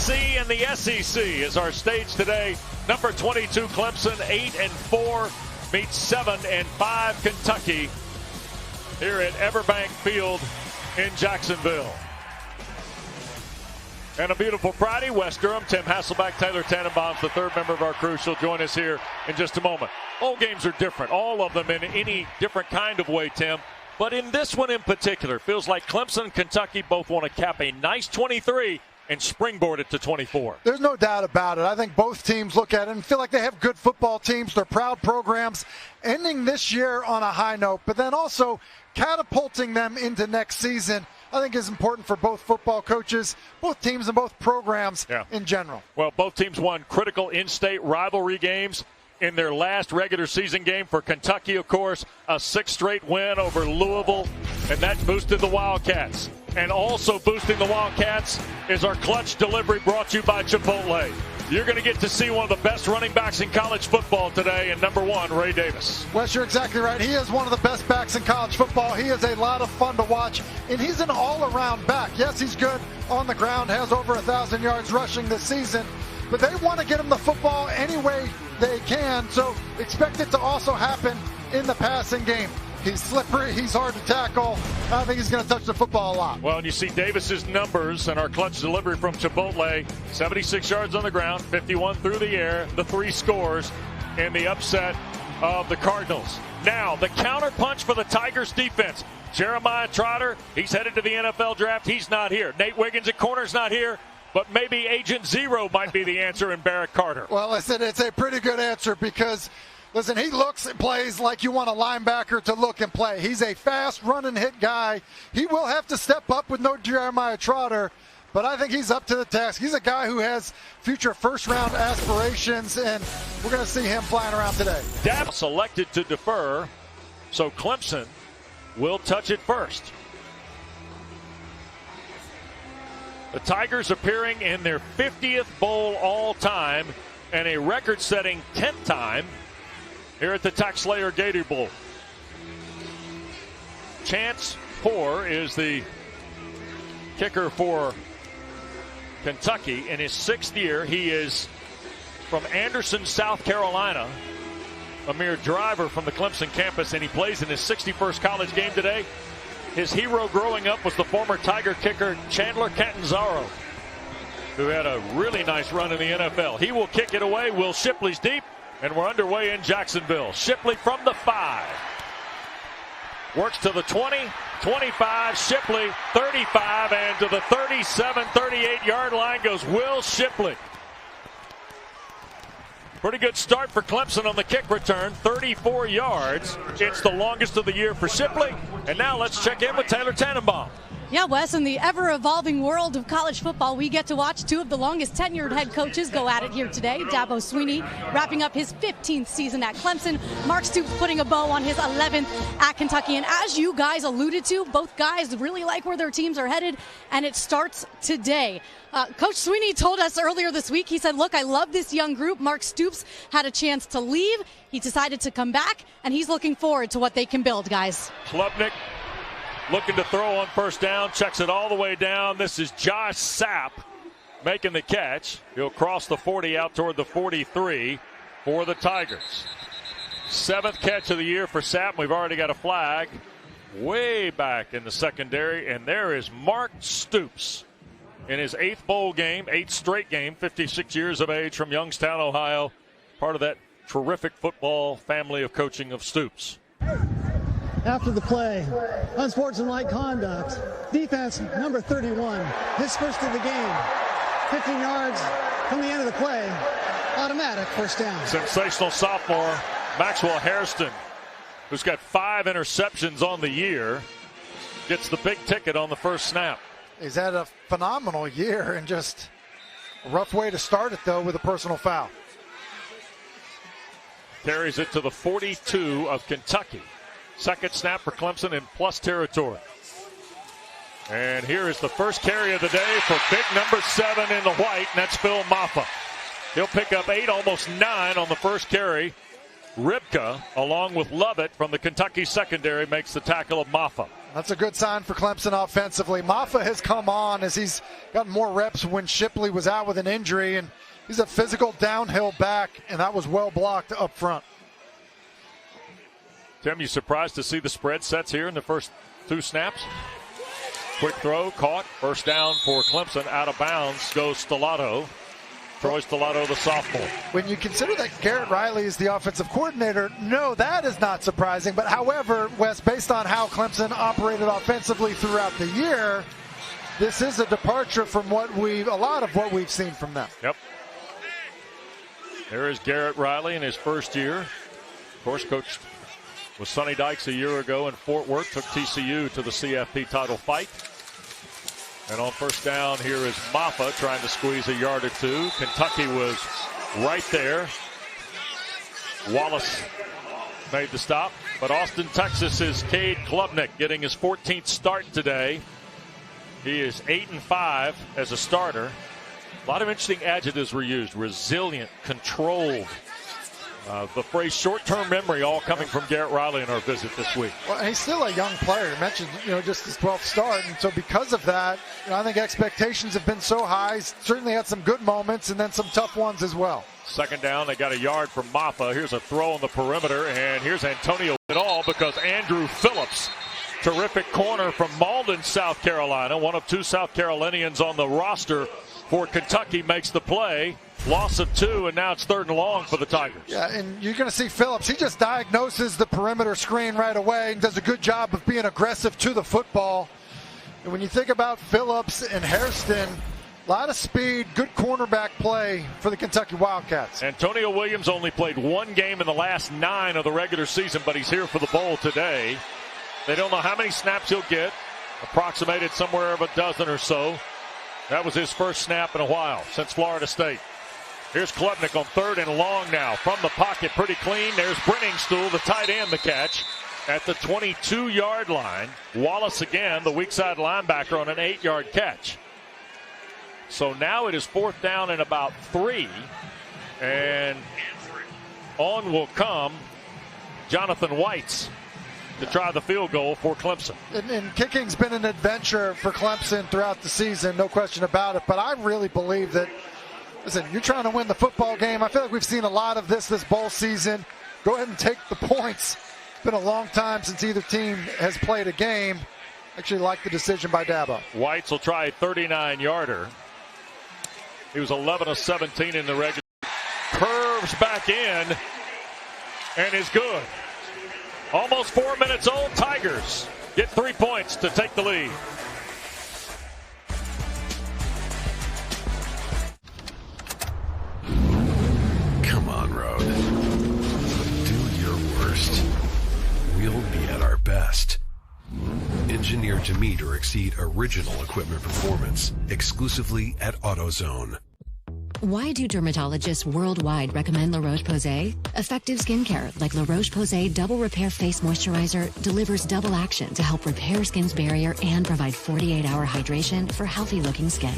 ACC and the SEC is our stage today. Number 22 Clemson, 8-4, meets 7-5 Kentucky here at Everbank Field in Jacksonville. And a beautiful Friday. Wes Durham, Tim Hasselback, Taylor Tannenbaum's the third member of our crew. She'll join us here in just a moment. All games are different, all of them in any different kind of way, Tim. But in this one in particular, feels like Clemson and Kentucky both want to cap a nice 23 and springboard it to 24. There's no doubt about it. I think both teams look at it and feel like they have good football teams. They're proud programs, ending this year on a high note, but then also catapulting them into next season, I think is important for both football coaches, both teams, and both programs in general. Well, both teams won critical in-state rivalry games in their last regular season game. For Kentucky, of course, a 6th straight win over Louisville, and that boosted the Wildcats. And also boosting the Wildcats is our clutch delivery brought to you by Chipotle. You're going to get to see one of the best running backs in college football today, and number 1, Ray Davis. Wes, you're exactly right. He is one of the best backs in college football. He is a lot of fun to watch, and he's an all-around back. Yes, he's good on the ground, has over 1,000 yards rushing this season, but they want to get him the football any way they can, so expect it to also happen in the passing game. He's slippery. He's hard to tackle. I think he's going to touch the football a lot. Well, and you see Davis's numbers and our clutch delivery from Chipotle. 76 yards on the ground, 51 through the air, the 3 scores in the upset of the Cardinals. Now, the counterpunch for the Tigers defense. Jeremiah Trotter, he's headed to the NFL draft. He's not here. Nate Wiggins at corner's not here. But maybe Agent Zero might be the answer in Barrett Carter. Well, listen, it's a pretty good answer because – listen, he looks and plays like you want a linebacker to look and play. He's a fast run and hit guy. He will have to step up with no Jeremiah Trotter, but I think he's up to the task. He's a guy who has future first-round aspirations, and we're going to see him flying around today. Dapp selected to defer, so Clemson will touch it first. The Tigers appearing in their 50th bowl all-time and a record-setting 10th time here at the TaxSlayer Gator Bowl. Chance Poore is the kicker for Kentucky. In his 6th year, he is from Anderson, South Carolina, a mere driver from the Clemson campus, and he plays in his 61st college game today. His hero growing up was the former Tiger kicker Chandler Catanzaro, who had a really nice run in the NFL. He will kick it away. Will Shipley's deep. And we're underway in Jacksonville. Shipley from the 5. Works to the 20, 25, Shipley, 35, and to the 37, 38-yard line goes Will Shipley. Pretty good start for Clemson on the kick return, 34 yards. It's the longest of the year for Shipley. And now let's check in with Taylor Tannenbaum. Yeah, Wes, in the ever-evolving world of college football, we get to watch 2 of the longest tenured head coaches go at it here today. Dabo Swinney wrapping up his 15th season at Clemson. Mark Stoops putting a bow on his 11th at Kentucky. And as you guys alluded to, both guys really like where their teams are headed, and it starts today. Coach Swinney told us earlier this week, he said, look, I love this young group. Mark Stoops had a chance to leave. He decided to come back, and he's looking forward to what they can build, guys. Klubnik looking to throw on first down, checks it all the way down. This is Josh Sapp making the catch. He'll cross the 40 out toward the 43 for the Tigers. 7th catch of the year for Sapp. We've already got a flag way back in the secondary, and there is Mark Stoops in his 8th bowl game, 8th straight game, 56 years of age, from Youngstown, Ohio, part of that terrific football family of coaching of Stoops. After the play, unsportsmanlike conduct. Defense number 31, his first of the game. 15 yards from the end of the play. Automatic first down. Sensational sophomore Maxwell Hairston, who's got 5 interceptions on the year, gets the big ticket on the first snap. He's had a phenomenal year, and just a rough way to start it, though, with a personal foul. Carries it to the 42 of Kentucky. Second snap for Clemson in plus territory. And here is the first carry of the day for big number 7 in the white, and that's Phil Maffa. He'll pick up 8, almost 9 on the first carry. Ribka, along with Lovett from the Kentucky secondary, makes the tackle of Maffa. That's a good sign for Clemson offensively. Maffa has come on as he's gotten more reps when Shipley was out with an injury, and he's a physical downhill back, and that was well blocked up front. Tim, you surprised to see the spread sets here in the first 2 snaps? Quick throw, caught, first down for Clemson. Out of bounds goes Stellato. Troy Stellato, the sophomore. When you consider that Garrett Riley is the offensive coordinator, no, that is not surprising. But however, Wes, based on how Clemson operated offensively throughout the year, this is a departure from a lot of what we've seen from them. Yep. There is Garrett Riley in his first year. Of course, coached with Sonny Dykes a year ago in Fort Worth, took TCU to the CFP title fight. And on first down, here is Maffa trying to squeeze a yard or two. Kentucky was right there. Wallace made the stop. But Austin, Texas is Cade Klubnik getting his 14th start today. He is 8-5 as a starter. A lot of interesting adjectives were used. Resilient, controlled. The phrase short-term memory all coming from Garrett Riley in our visit this week. Well, he's still a young player. You mentioned, just his 12th start. And so because of that, I think expectations have been so high. He's certainly had some good moments and then some tough ones as well. Second down, they got a yard from Maffa. Here's a throw on the perimeter, and here's Antonio at all because Andrew Phillips, terrific corner from Malden, South Carolina, one of 2 South Carolinians on the roster for Kentucky, makes the play. Loss of 2, and now it's 3rd and long for the Tigers. Yeah, and you're going to see Phillips. He just diagnoses the perimeter screen right away and does a good job of being aggressive to the football. And when you think about Phillips and Hairston, a lot of speed, good cornerback play for the Kentucky Wildcats. Antonio Williams only played 1 game in the last 9 of the regular season, but he's here for the bowl today. They don't know how many snaps he'll get, approximated somewhere of a dozen or so. That was his first snap in a while since Florida State. Here's Klubnik on 3rd and long now. From the pocket, pretty clean. There's Brenningstool, the tight end, the catch at the 22-yard line. Wallace again, the weak side linebacker, on an 8-yard catch. So now it is 4th down and about 3. And on will come Jonathan Whites to try the field goal for Clemson. And kicking's been an adventure for Clemson throughout the season, no question about it. But I really believe that, listen, you're trying to win the football game. I feel like we've seen a lot of this bowl season. Go ahead and take the points. It's been a long time since either team has played a game. Actually like the decision by Dabo. Whites will try a 39-yarder. He was 11 of 17 in the regular. Curves back in and is good. Almost 4 minutes old. Tigers get 3 points to take the lead. Come on, Road. Do your worst. We'll be at our best. Engineered to meet or exceed original equipment performance exclusively at AutoZone. Why do dermatologists worldwide recommend La Roche-Posay? Effective skincare like La Roche-Posay Double Repair Face Moisturizer delivers double action to help repair skin's barrier and provide 48-hour hydration for healthy-looking skin.